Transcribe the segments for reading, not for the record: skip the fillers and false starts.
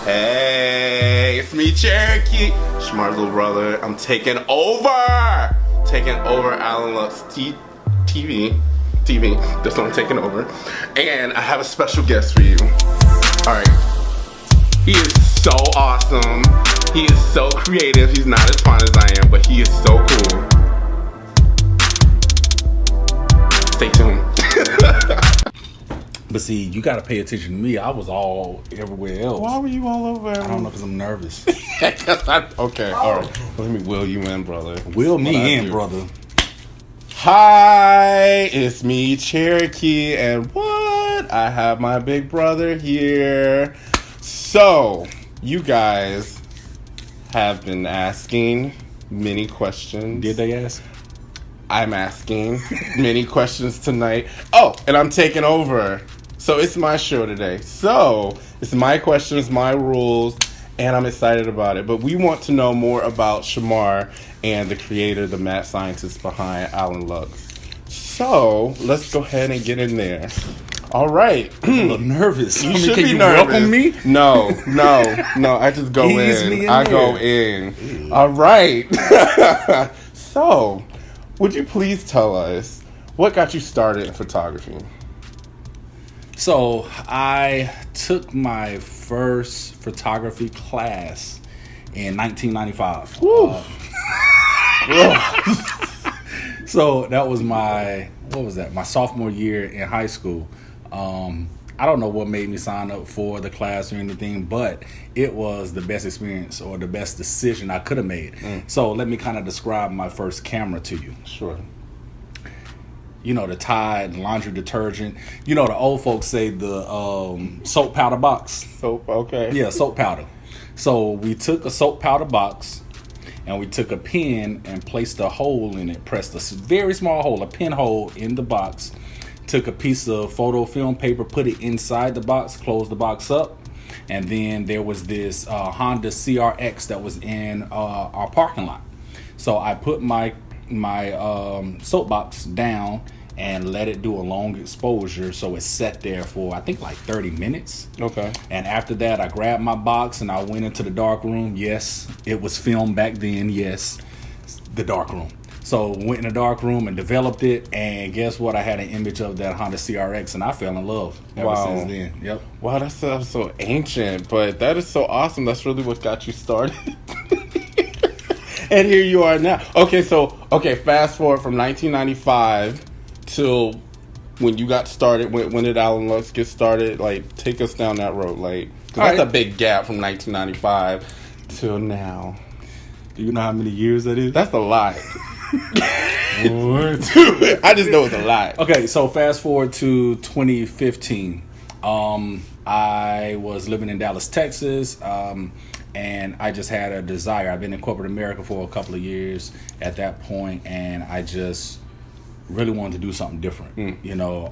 Hey, it's me, Cherokee. Shamar's little brother. I'm taking over. Taking over Alan Lux TV. That's what I'm taking over. And I have a special guest for you. Alright. He is so awesome. He is so creative. He's not as fun as I am, but he is so cool. Stay tuned. But see, you gotta pay attention to me. I was all everywhere else. Why were you all over? I don't know, because I'm nervous. Okay, alright. Let me wheel you in, brother. Wheel me in, brother. Hi, it's me, Cherokee, and what? I have my big brother here. So, you guys have been asking many questions. Did they ask? I'm asking many questions tonight. Oh, and I'm taking over. So it's my show today. So it's my questions, my rules, and I'm excited about it. But we want to know more about Shamar and the creator, the mad scientist behind Alan Lux. So let's go ahead and get in there. All right. I'm a little nervous. You should can be you nervous. welcome me? No. I just go Ease in. me in I there. go in. Ew. All right. So, would you please tell us what got you started in photography? So I took my first photography class in 1995. So that was my sophomore year in high school. I don't know what made me sign up for the class or anything, but it was the best experience or the best decision I could have made. So let me kind of describe my first camera to you. Sure. You know, the Tide laundry detergent. You know, the old folks say the soap powder box. Soap, okay. Yeah, soap powder. So we took a soap powder box and we took a pen and placed a hole in it, pressed a very small hole, a pinhole in the box, took a piece of photo film paper, put it inside the box, closed the box up, and then there was this Honda CRX that was in our parking lot. So I put my soapbox down and let it do a long exposure, so it sat there for I think like 30 minutes. Okay. And after that, I grabbed my box and I went into the dark room. Yes, it was filmed back then. Yes, the dark room. So went in the dark room and developed it, and guess what? I had an image of that Honda CRX, and I fell in love ever since then. Yep. Wow, that sounds so ancient, but that is so awesome. That's really what got you started. And here you are now. Okay, fast forward from 1995 till when you got started. When did Alan Lux get started? Like, take us down that road. Like, 'cause that's a big gap from 1995 till now. Do you know how many years that is? That's a lot. I just know it's a lot. Okay, so fast forward to 2015. I was living in Dallas, Texas, and I just had a desire. I've been in corporate America for a couple of years at that point, and I just really wanted to do something different, you know,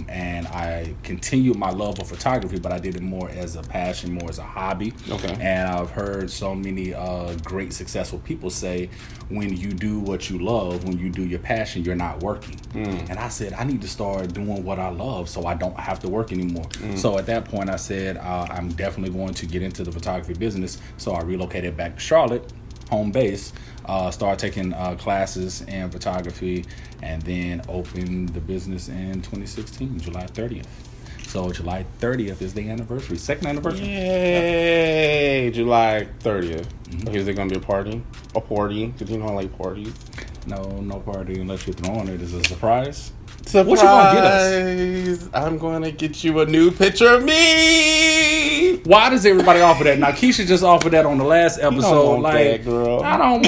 and I continued my love of photography, but I did it more as a passion, more as a hobby. Okay. And I've heard so many great, successful people say, when you do what you love, when you do your passion, you're not working. And I said, I need to start doing what I love so I don't have to work anymore. So at that point, I said, I'm definitely going to get into the photography business. So I relocated back to Charlotte, home base, started taking classes in photography, and then opened the business in 2016, July 30th. So July 30th is the anniversary, second anniversary. Yay! July 30th. Okay, is there going to be a party? A party? Because you know I like parties. No party unless you're throwing it as a surprise. Surprise! What you gonna get us? I'm going to get you a new picture of me! Why does everybody offer that? Now Keisha just offered that on the last episode. You don't want like, that, girl. I don't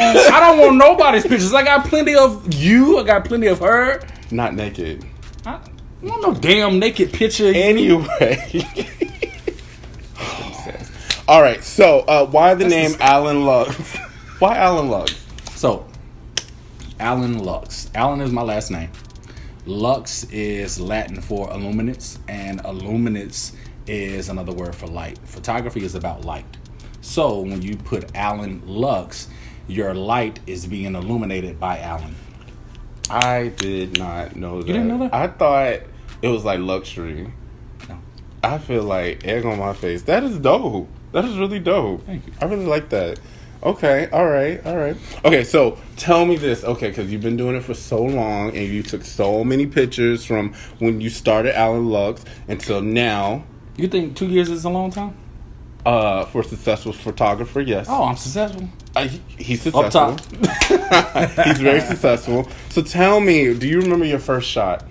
want nobody's pictures. I got plenty of you. I got plenty of her. Not naked. I don't want no damn naked picture. Anyway. All right. So, why the name Alan Lux? Why Alan Lux? So, Alan Lux. Alan is my last name. Lux is Latin for illuminates, and illuminates is another word for light. Photography is about light. So when you put Alan Lux, your light is being illuminated by Alan. I did not know that. You didn't know that? I thought it was like luxury. No. I feel like egg on my face. That is dope. That is really dope. Thank you. I really like that. Okay, all right. Okay, so tell me this, okay, because you've been doing it for so long, and you took so many pictures from when you started Alan Lux until now. You think 2 years is a long time? For a successful photographer, yes. Oh, I'm successful. He's successful. Up top. He's very successful. So tell me, do you remember your first shot?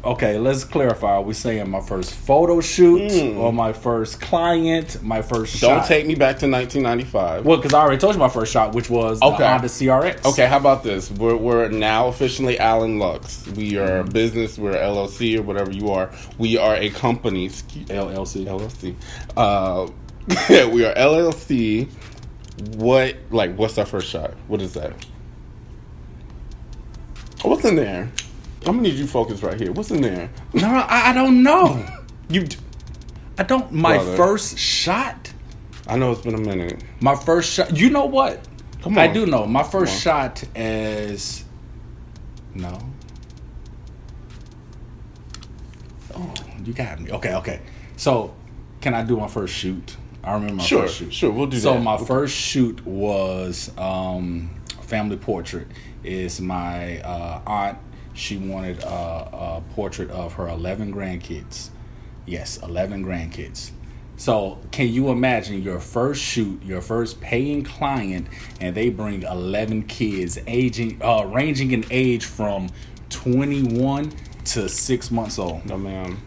Okay, let's clarify. Are we saying my first photo shoot or my first client, my first shot? Don't take me back to 1995. Well, because I already told you my first shot, which was the Honda CRX. Okay, how about this? We're now officially Alan Lux. We are a business. We're LLC or whatever you are. We are a company. LLC. We are LLC. What's our first shot? What is that? What's in there? I'm gonna need you focus right here. What's in there? No, I don't know. I don't. My Brother. first shot. I know it's been a minute. My first shot. You know what? Come on. I do know. My first shot is no. Oh, you got me. Okay. So, can I do my first shoot? I remember my first shoot. Sure, we'll do that. So my first shoot was family portrait. Is my aunt. She wanted a portrait of her 11 grandkids. Yes, 11 grandkids. So can you imagine your first shoot, your first paying client, and they bring 11 kids, ranging in age from 21 to 6 months old. No, ma'am.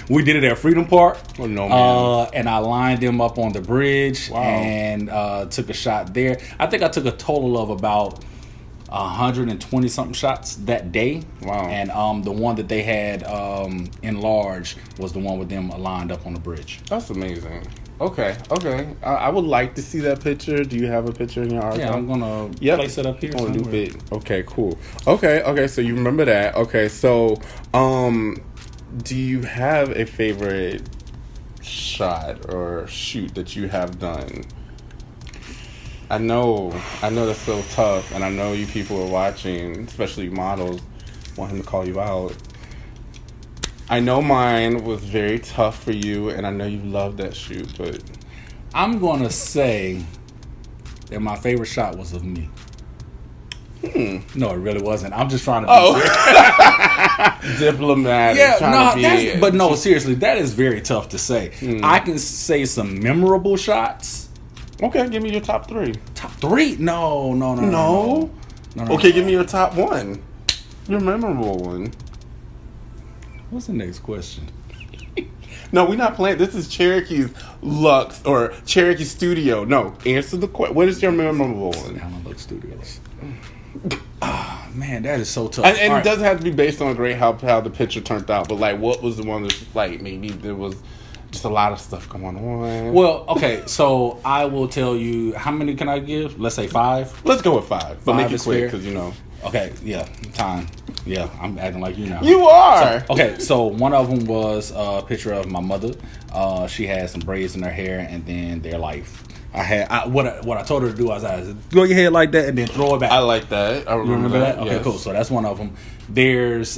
We did it at Freedom Park. Oh, no, ma'am. And I lined them up on the bridge. Wow. And took a shot there. I think I took a total of about 120 something shots that day. Wow. And the one that they had enlarged was the one with them lined up on the bridge. That's amazing. Okay. I would like to see that picture. Do you have a picture in your archive? Yeah, I'm gonna place it up here. On a new bit. Okay, cool. Okay, so you remember that. Okay, so do you have a favorite shot or shoot that you have done? I know that's so tough, and I know you people are watching, especially models, want him to call you out. I know mine was very tough for you, and I know you loved that shoot, but I'm gonna say that my favorite shot was of me. No, it really wasn't. I'm just trying to be diplomatic. Yeah, but no, seriously, that is very tough to say. I can say some memorable shots. Okay, give me your top three. Top three? No. Okay, give me your top one. Your memorable one. What's the next question? No, we're not playing. This is Cherokee's Lux or Cherokee Studio. No, answer the question. What is your memorable one? ALANLUX Studios. Man, that is so tough. And it doesn't have to be based on how the picture turned out, but what was the one that's maybe there was just a lot of stuff going on. Well, okay, so I will tell you, how many can I give? Let's say 5. Let's go with 5, but make it quick fair. because Okay, yeah, time. Yeah, I'm acting like you now. You are. So one of them was a picture of my mother. She had some braids in her hair, and then their life. What I told her to do was go your head like that and then throw it back. I like that. I remember that. Okay, yes. cool. So that's one of them. There's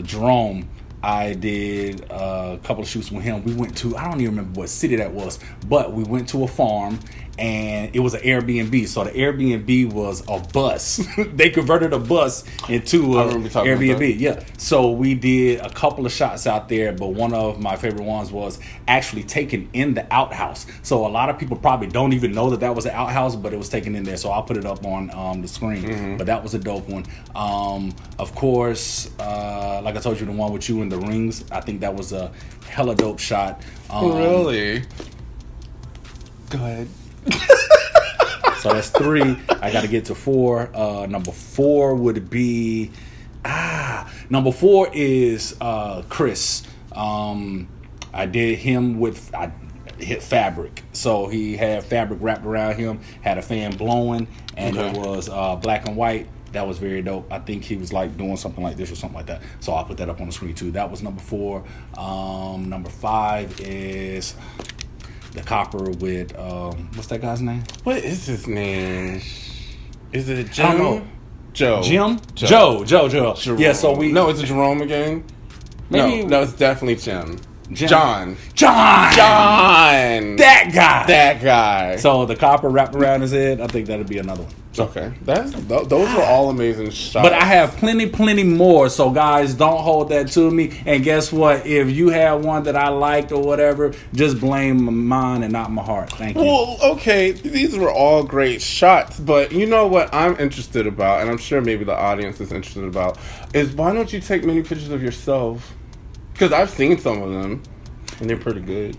Jerome. I did a couple of shoots with him. We went to, I don't even remember what city that was, but we went to a farm and it was an Airbnb. So the Airbnb was a bus. They converted a bus into an Airbnb. Yeah. So we did a couple of shots out there, but one of my favorite ones was actually taken in the outhouse. So a lot of people probably don't even know that was an outhouse, but it was taken in there. So I'll put it up on the screen. Mm-hmm. But that was a dope one. Of course, like I told you, the one with you in the rings, I think that was a hella dope shot. Really? Go ahead. So that's 3. I got to get to 4. Number 4 would be number 4 is Chris. I did him with hit fabric. So he had fabric wrapped around him, had a fan blowing, and it was black and white. That was very dope. I think he was doing something like this or something like that. So I'll put that up on the screen too. That was number 4. Number 5 is the copper with what's that guy's name? What is his name? Is it Jim? I don't know. Joe. Jim? Joe. Joe. Jerome. Yeah, so we... No, is it Jerome again? Maybe... No, it's definitely Jim. Jim. John. That guy. So, So the copper wrapped around his head, I think that'd be another one. okay. Those were all amazing shots. But I have plenty more. So guys, don't hold that to me. And guess what? If you have one that I liked or whatever, just blame mine and not my heart. Thank you. Well, okay, these were all great shots, but you know what I'm interested about, and I'm sure maybe the audience is interested about, is why don't you take many pictures of yourself? Because I've seen some of them, and they're pretty good.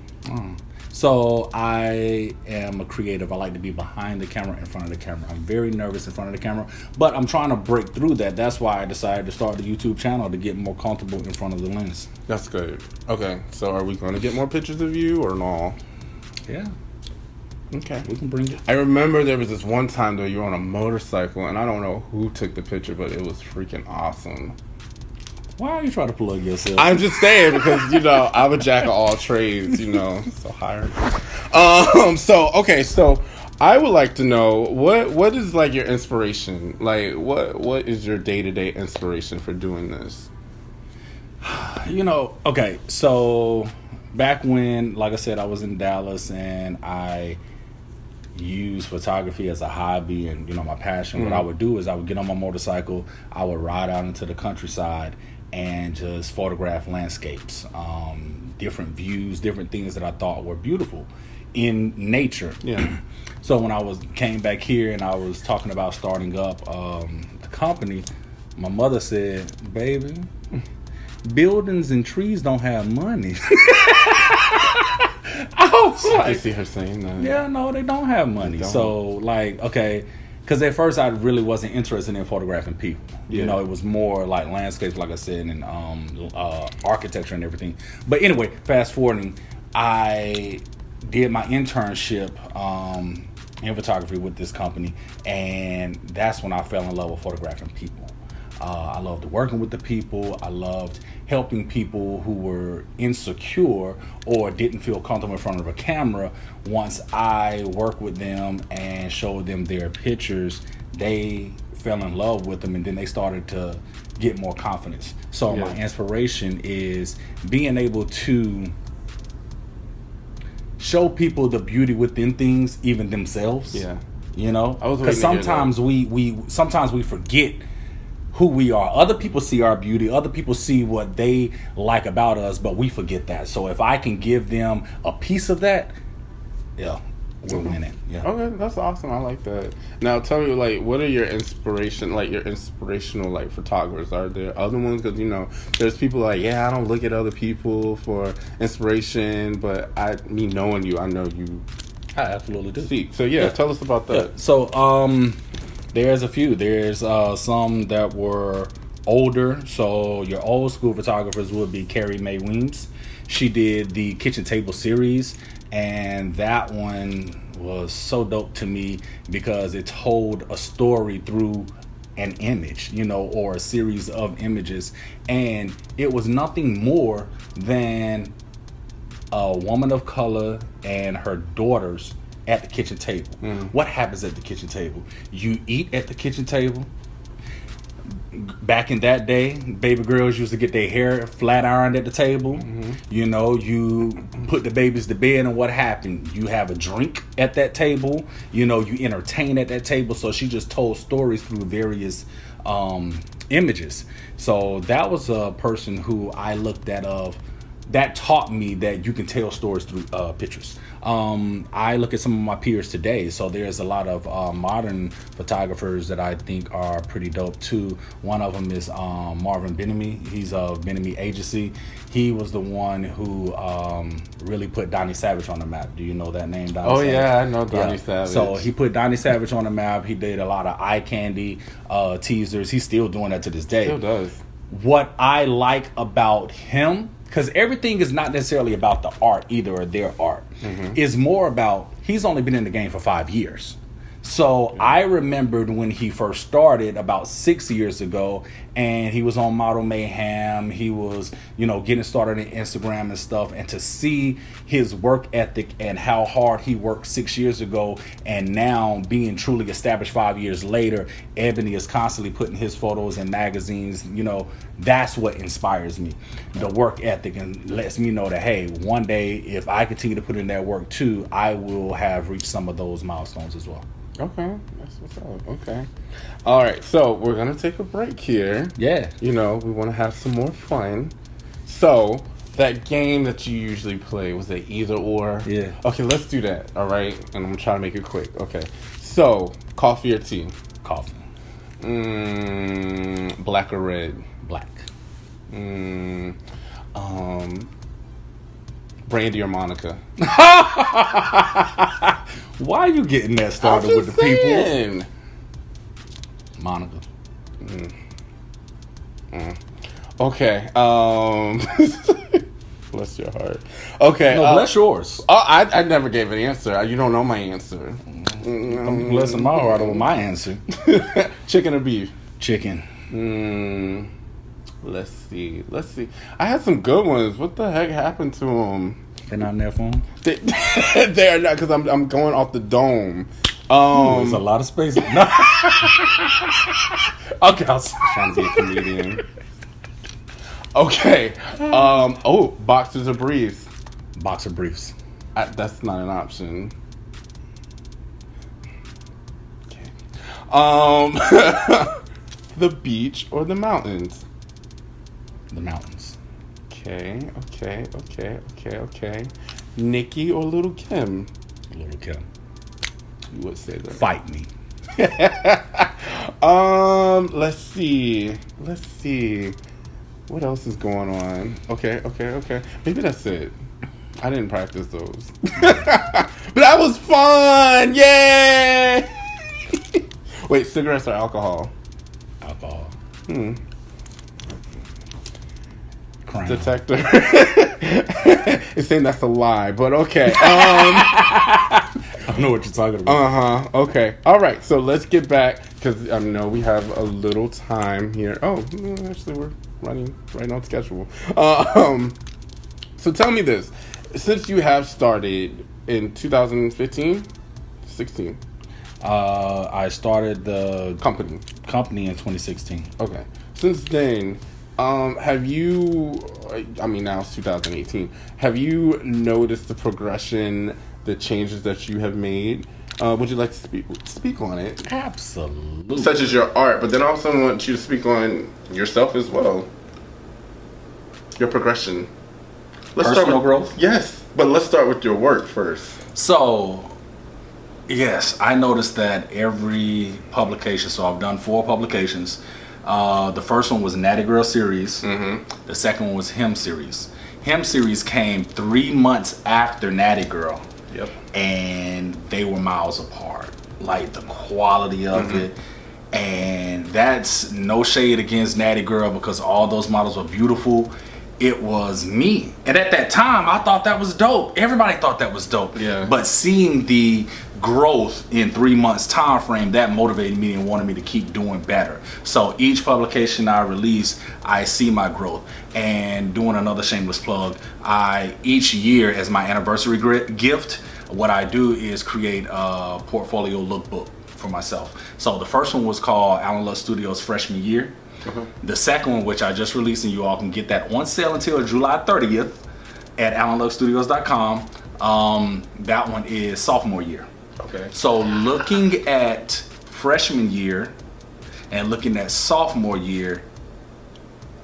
So I am a creative. I like to be behind the camera, in front of the camera. I'm very nervous in front of the camera, but I'm trying to break through that. That's why I decided to start the YouTube channel, to get more comfortable in front of the lens. That's good. Okay, so are we going to get more pictures of you or no? Yeah, Okay. we can bring it. I remember there was this one time though you were on a motorcycle, and I don't know who took the picture, but it was freaking awesome. Why are you trying to plug yourself? I'm just saying because I'm a jack of all trades, so hired. So I would like to know what is like your inspiration? Like what is your day-to-day inspiration for doing this? Okay, so back when, like I said, I was in Dallas and I used photography as a hobby and my passion. What I would do is I would get on my motorcycle, I would ride out into the countryside and just photograph landscapes, different views, different things that I thought were beautiful in nature. Yeah. So when I came back here and I was talking about starting up the company, my mother said, "Baby, buildings and trees don't have money." I was I like, see her saying that. yeah, no, they don't have money. They don't. So, okay, because at first I really wasn't interested in photographing people. Yeah. It was more like landscapes, like I said, and architecture and everything. But anyway, fast forwarding, I did my internship in photography with this company, and that's when I fell in love with photographing people. I loved working with the people. I loved helping people who were insecure or didn't feel comfortable in front of a camera. Once I worked with them and showed them their pictures, they fell in love with them, and then they started to get more confidence. So my inspiration is being able to show people the beauty within things, even themselves. Yeah. Because sometimes we forget who we are. Other people see our beauty, other people see what they like about us, but we forget that. So if I can give them a piece of that, we're winning. Yeah. Okay, that's awesome. I like that. Now tell me, what are your inspirational photographers? Are there other ones? Because there's people I don't look at other people for inspiration, but knowing you, I know you. I absolutely do. See, so tell us about that. Yeah. So there's a few. There's some that were older. So your old school photographers would be Carrie Mae Weems. She did the kitchen table series, and that one was so dope to me because it told a story through an image, or a series of images, and it was nothing more than a woman of color and her daughters at the kitchen table. What happens at the kitchen table? You eat at the kitchen table. Back in that day, baby girls used to get their hair flat ironed at the table. You put the babies to bed, and what happened? You have a drink at that table. You entertain at that table. So she just told stories through various images. So that was a person who I looked at that taught me that you can tell stories through pictures. I look at some of my peers today, so there's a lot of modern photographers that I think are pretty dope too. One of them is Marvin Benemy. He's of Benemy Agency. He was the one who really put Donnie Savage on the map. Do you know that name, Donnie Savage? Yeah, I know Donnie Savage. So he put Donnie Savage on the map. He did a lot of eye candy teasers. He's still doing that to this day. Still does. What I like about him, because everything is not necessarily about the art either, or their art. It's more about, he's only been in the game for 5 years. So I remembered when he first started about 6 years ago, and he was on Model Mayhem. He was, getting started on Instagram and stuff. And to see his work ethic and how hard he worked 6 years ago, and now being truly established 5 years later, Ebony is constantly putting his photos in magazines. That's what inspires me, the work ethic, and lets me know that, hey, one day if I continue to put in that work too, I will have reached some of those milestones as well. Okay, that's what's up. Okay. All right, so we're going to take a break here. Yeah. We want to have some more fun. So, that game that you usually play, was it either or? Yeah. Okay, let's do that, all right? And I'm going to try to make it quick. Okay. So, coffee or tea? Coffee. Black or red? Black. Brandy or Monica? Why are you getting that started with the people? Monica. Okay. Bless your heart. Okay. No, bless yours. I never gave an answer. You don't know my answer. I'm blessing my heart over my answer. Chicken or beef? Chicken. Let's see. I had some good ones. What the heck happened to them? They're not in their phone? They are not, because I'm going off the dome. There's a lot of space. No. Okay, I was trying to be a comedian. Okay. Boxers or briefs? Boxer briefs. That's not an option. Okay. The beach or the mountains? The mountains. Okay. Nikki or Little Kim? Little Kim. You would say that. Fight me. Let's see. What else is going on? Okay. Maybe that's it. I didn't practice those. But that was fun! Yay! Wait, cigarettes or alcohol? Alcohol. Crown. Detector. It's saying that's a lie, but okay. I don't know what you're talking about. Okay. All right. So let's get back, because I know we have a little time here. Oh, actually, we're running right on schedule. So tell me this: since you have started in 2015, 16. I started the company in 2016. Okay. Since then, have you? I mean, now it's 2018. Have you noticed the progression, the changes that you have made? Would you like to speak on it? Absolutely. Such as your art, but then I also want you to speak on yourself as well. Your progression. Personal growth? Yes, but let's start with your work first. So, yes, I noticed that every publication, so I've done 4 publications. The first one was Natty Girl Series. Mm-hmm. The second one was Him Series. Him Series came 3 months after Natty Girl. Yep. And they were miles apart. Like the quality of it. And that's no shade against Natty Girl, because all those models were beautiful. It was me. And at that time, I thought that was dope. Everybody thought that was dope. Yeah. But seeing the growth in 3 months time frame, that motivated me and wanted me to keep doing better. So each publication I release, I see my growth. And doing another shameless plug, each year as my anniversary gift, what I do is create a portfolio lookbook for myself. So the first one was called Alan Lux Studios Freshman Year. The second one, which I just released, and you all can get that on sale until July 30th at ALANLUXTudios.com. That one is sophomore year. Okay. So looking at freshman year and looking at sophomore year,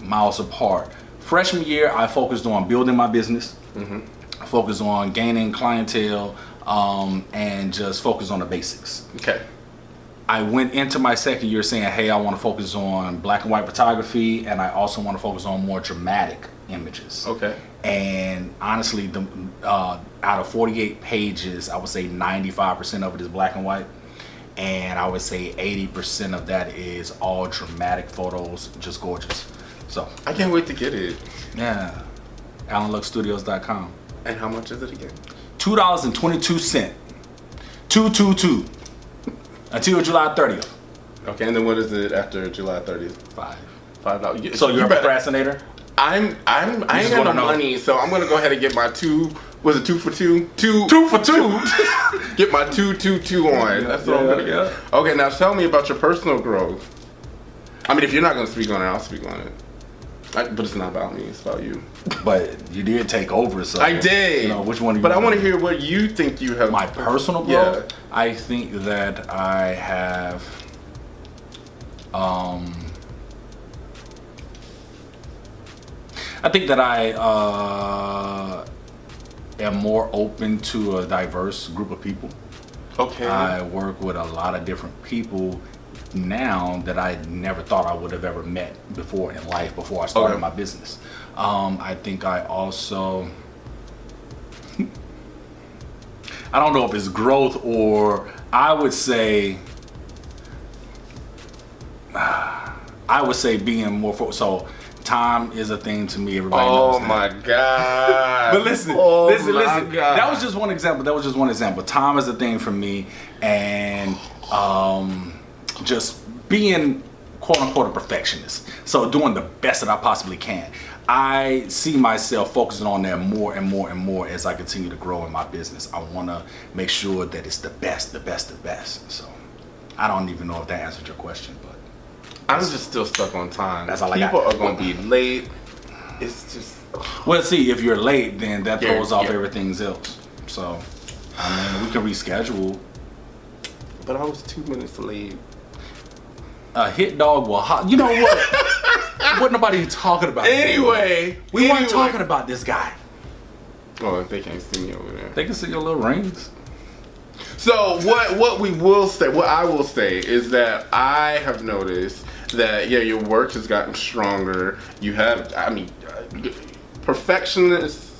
miles apart. Freshman year, I focused on building my business. I focused on gaining clientele, and just focused on the basics. Okay. I went into my second year saying, hey, I want to focus on black and white photography, and I also want to focus on more dramatic images. Okay. And honestly, out of 48 pages, I would say 95% of it is black and white. And I would say 80% of that is all dramatic photos, just gorgeous. So I can't wait to get it. Yeah. ALANLUXTudios.com. And how much is it again? $2.22. 222. Until July 30th. Okay, and then what is it after July 30th? $5. So you're a procrastinator? I ain't got no money, so I'm gonna go ahead and get my 2. Was it 2 for 2? 2 for 2. Get my 2 on. That's what I'm gonna get. Okay, now tell me about your personal growth. I mean, if you're not gonna speak on it, I'll speak on it. But it's not about me; it's about you. But you did take over, so I did. You know, which one? But I want to hear what you think you have. My personal growth. Yeah. I think that I have. I think that I am more open to a diverse group of people. Okay. I work with a lot of different people now that I never thought I would have ever met before in life before I started my business. I think I also, I don't know if it's growth or I would say being more so time is a thing to me. Everybody knows that. My God. But listen. God. That was just one example. Time is a thing for me, and just being quote unquote a perfectionist. So doing the best that I possibly can. I see myself focusing on that more and more and more as I continue to grow in my business. I want to make sure that it's the best. So I don't even know if that answered your question, but I'm just still stuck on time. That's all People I got. are going to be late. It's just... Well, see, if you're late, then that throws off everything else. So, I mean, we can reschedule. But I was 2 minutes late. A hit dog will you know what? What nobody talking about? Anyway. We weren't talking about this guy. Oh, they can't see me over there. They can see your little rings. So what I will say is that I have noticed that your work has gotten stronger. You have, perfectionist.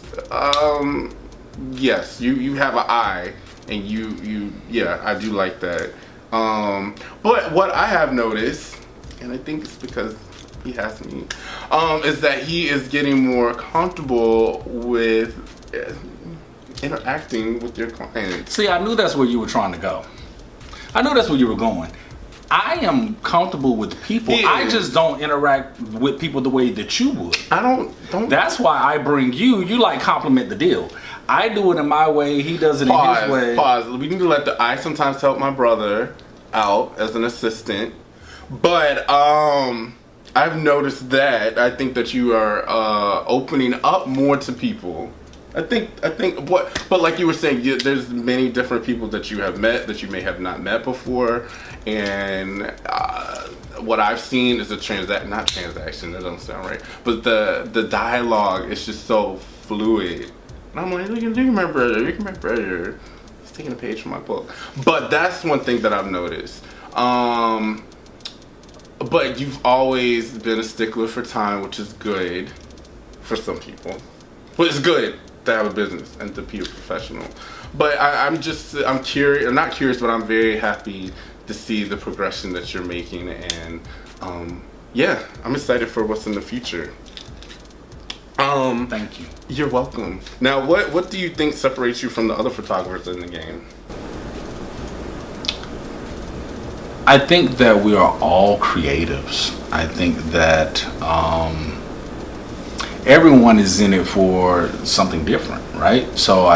Yes, you have an eye, and you I do like that. But what I have noticed, and I think it's because he has me, is that he is getting more comfortable with interacting with your clients. See, I knew that's where you were trying to go. I knew that's where you were going. I am comfortable with people. I just don't interact with people the way that you would. I don't. That's why I bring you. You like compliment the deal. I do it in my way. He does it in his way. Pause. We need to I sometimes help my brother out as an assistant, but I've noticed that I think that you are opening up more to people. I think but like you were saying, there's many different people that you have met that you may have not met before, and what I've seen is not transaction, that doesn't sound right, but the dialogue is just so fluid. And I'm like, look at my brother. He's taking a page from my book. But that's one thing that I've noticed. But you've always been a stickler for time, which is good for some people. Well, it's good to have a business and to be a professional. But I'm curious. I'm not curious, but I'm very happy to see the progression that you're making, and I'm excited for what's in the future. Thank you. You're welcome. Now, what do you think separates you from the other photographers in the game? I think that we are all creatives. I think that everyone is in it for something different, right? So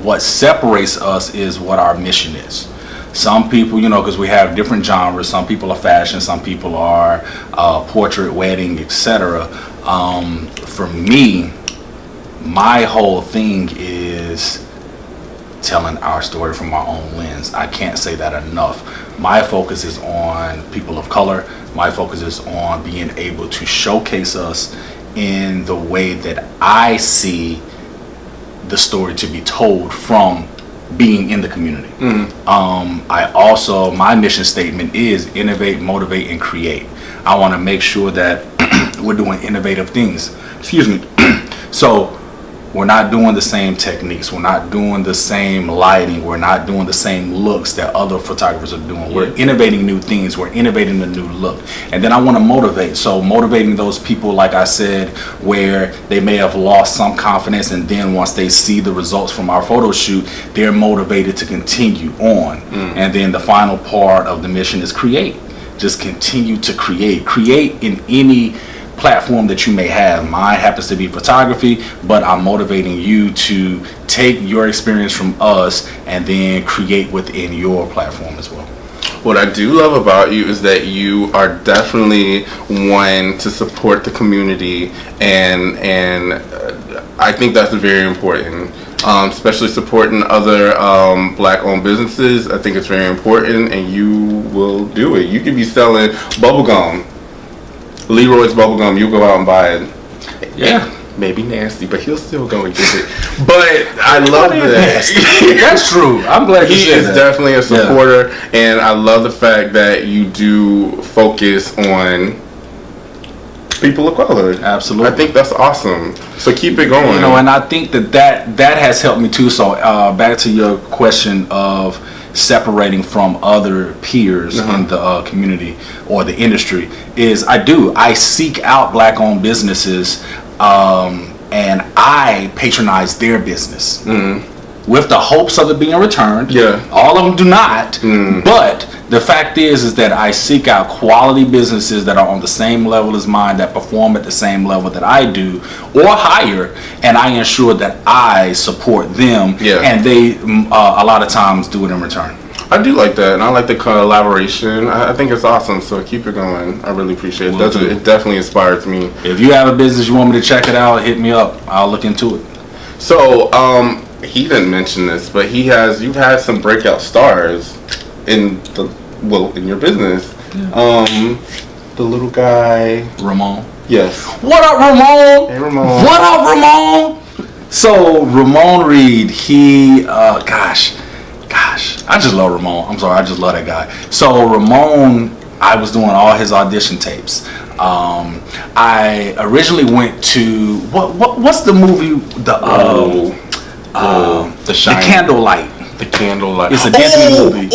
what separates us is what our mission is. Some people, because we have different genres. Some people are fashion, some people are portrait, wedding, etc. For me, my whole thing is telling our story from our own lens. I can't say that enough. My focus is on people of color. My focus is on being able to showcase us in the way that I see the story to be told from being in the community. My mission statement is innovate, motivate, and create. I want to make sure that we're doing innovative things. Excuse me. So We're not doing the same techniques. We're not doing the same lighting. We're not doing the same looks that other photographers are doing. We're innovating new things. We're innovating a new look. And then I want to motivate. So motivating those people, like I said, where they may have lost some confidence, and then once they see the results from our photo shoot, they're motivated to continue on. And then the final part of the mission is create. Just continue to create. Create in any platform that you may have. Mine happens to be photography, but I'm motivating you to take your experience from us and then create within your platform as well. What I do love about you is that you are definitely one to support the community, and I think that's very important. Especially supporting other black-owned businesses. I think it's very important, and you will do it. You could be selling bubblegum, Leroy's bubblegum. You go out and buy it. Yeah. Maybe nasty, but he'll still go and get it. But I love that. That's true. I'm glad you he said is that. Definitely a supporter, and I love the fact that you do focus on people of color. Absolutely. I think that's awesome. So keep it going. You know, and I think that has helped me too. So back to your question of separating from other peers in the community or the industry, is I seek out black-owned businesses, and I patronize their business with the hopes of it being returned. All of them do not, but the fact is that I seek out quality businesses that are on the same level as mine, that perform at the same level that I do or higher, and I ensure that I support them, and they a lot of times do it in return. I do like that, and I like the collaboration. I think it's awesome, so keep it going. I really appreciate it. It definitely inspires me. If you have a business, you want me to check it out, hit me up. I'll look into it. So, he didn't mention this, but you've had some breakout stars in your business. The little guy, Ramon. Yes. What up, Ramon? Hey, Ramon. What up, Ramon? So Ramon Reed, he, gosh, I just love Ramon. I'm sorry, I just love that guy. So Ramon, I was doing all his audition tapes. I originally went to what's the movie? The Shining. The Candlelight. The Candlelight. It's a Disney movie.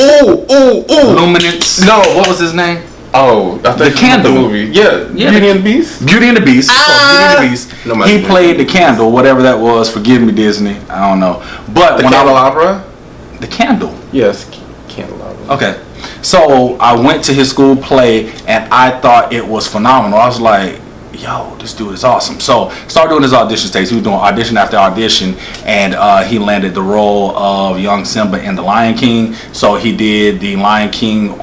Luminance. No, what was his name? Oh, I think the Candle movie. Yeah, Beauty and the Beast. Beauty and the Beast. Beauty and the Beast. He played the candle, whatever that was. Forgive me, Disney. I don't know. But the candelabra. The candle. Yes, candelabra. Okay. So I went to his school play, and I thought it was phenomenal. I was like, yo, this dude is awesome. So started doing his audition tapes. He was doing audition after audition, and he landed the role of young Simba in The Lion King. So he did the Lion King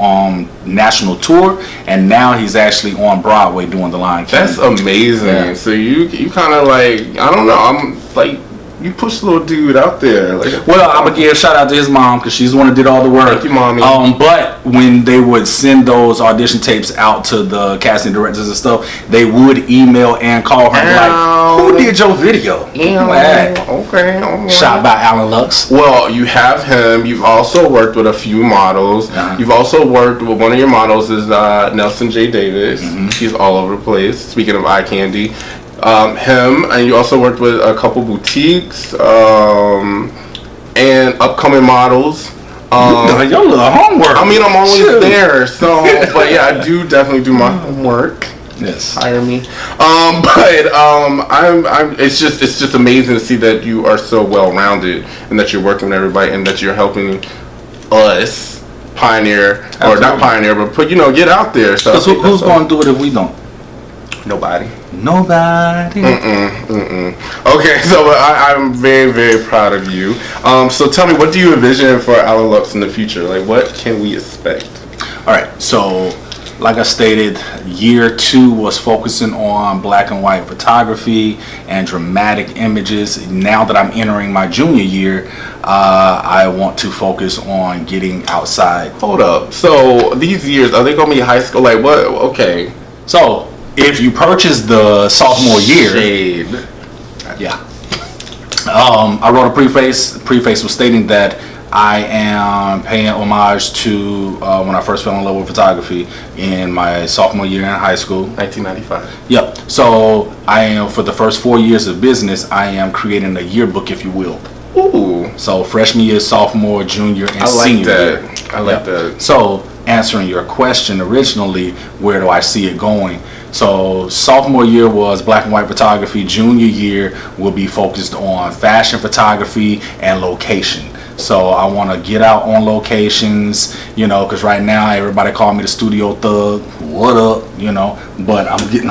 national tour, and now he's actually on Broadway doing The Lion King. That's amazing. Yeah. So you kind of like, I don't know, I'm like, you push the little dude out there. Like, well, I'm gonna give a shout out to his mom, because she's the one that did all the work. Thank you, mommy. But when they would send those audition tapes out to the casting directors and stuff, they would email and call her like, "Who did your video?" Okay. Shot by Alan Lux. Well, you have him. You've also worked with a few models. You've also worked with one of your models is Nelson J. Davis. He's all over the place. Speaking of eye candy. Him, and you also worked with a couple boutiques and upcoming models. Your little homework. I mean, I'm always there, so but yeah, I do definitely do my homework. Yes, hire me. I'm. It's just amazing to see that you are so well rounded, and that you're working with everybody, and that you're helping us pioneer. Absolutely. Or not pioneer, but get out there. So who's going to do it if we don't? Nobody. Okay, so I'm very, very proud of you. So tell me, what do you envision for Alan Lux in the future? Like, what can we expect? All right, so like I stated, year 2 was focusing on black and white photography and dramatic images. Now that I'm entering my junior year, I want to focus on getting outside. Hold up. So these years, are they going to be high school? Like what? Okay. So if you purchase the sophomore year, I wrote a preface. The preface was stating that I am paying homage to when I first fell in love with photography in my sophomore year in high school. 1995. Yep. So I am, for the first 4 years of business, I am creating a yearbook, if you will. Ooh. So freshman year, sophomore, junior, and I like senior that. year. I like that. So answering your question originally, where do I see it going? So sophomore year was black and white photography. Junior year will be focused on fashion photography and location. So I want to get out on locations, you know, because right now everybody call me the studio thug. What up, you know? But I'm getting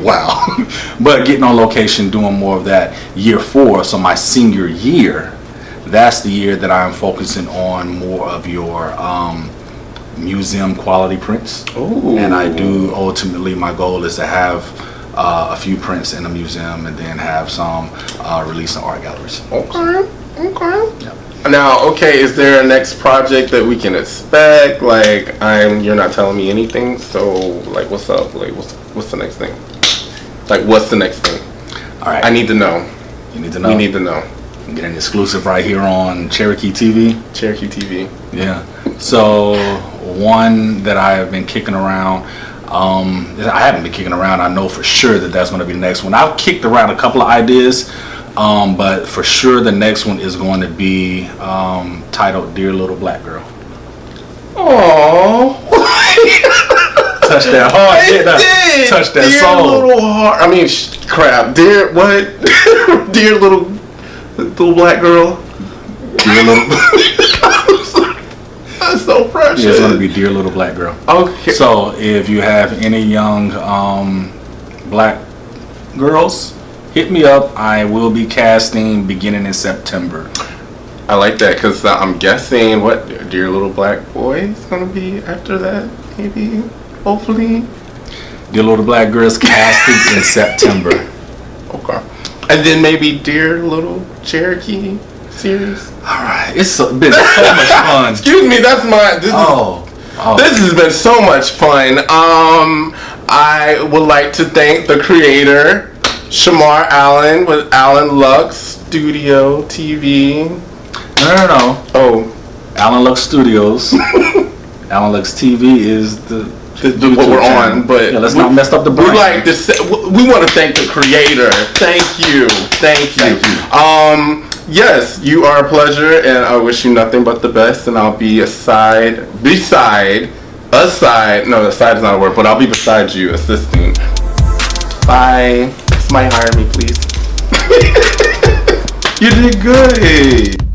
wow. But getting on location, doing more of that year 4. So my senior year, that's the year that I'm focusing on more of your museum quality prints. Ooh. And I do, ultimately, my goal is to have a few prints in a museum and then have some released in art galleries. Okay. Okay. Yep. Now, okay, is there a next project that we can expect? Like, you're not telling me anything, so like, what's up? Like, what's the next thing? Like, what's the next thing? All right. I need to know. You need to know. We need to know. Get an exclusive right here on Cherokee TV. Cherokee TV. Yeah. So one that I have been kicking around. I haven't been kicking around. I know for sure that that's going to be the next one. I've kicked around a couple of ideas, but for sure the next one is going to be titled "Dear Little Black Girl." Aww. Touch that heart. It did. Touch that Dear soul. little heart. I mean, crap. Dear what? Dear little black girl. Dear little. That's so precious. Yeah, it's going to be "Dear Little Black Girl." Okay. So if you have any young black girls, hit me up. I will be casting beginning in September. I like that because I'm guessing what Dear Little Black Boy is going to be after that, maybe, hopefully. Dear Little Black Girls casting in September. Okay. And then maybe Dear Little Cherokee series. All right, it's been so much fun. Excuse me, that's my. This has been so much fun. I would like to thank the creator, Shamar Allen, with ALANLUX Studio TV. No. Oh, ALANLUX Studios. ALANLUX TV is the what we're on, but yeah, let's not mess up the brand. We like to say, we want to thank the creator. Thank you. Yes, you are a pleasure, and I wish you nothing but the best. And I'll be aside. No, aside is not a word, but I'll be beside you, assisting. Bye. Somebody hire me, please. You did good.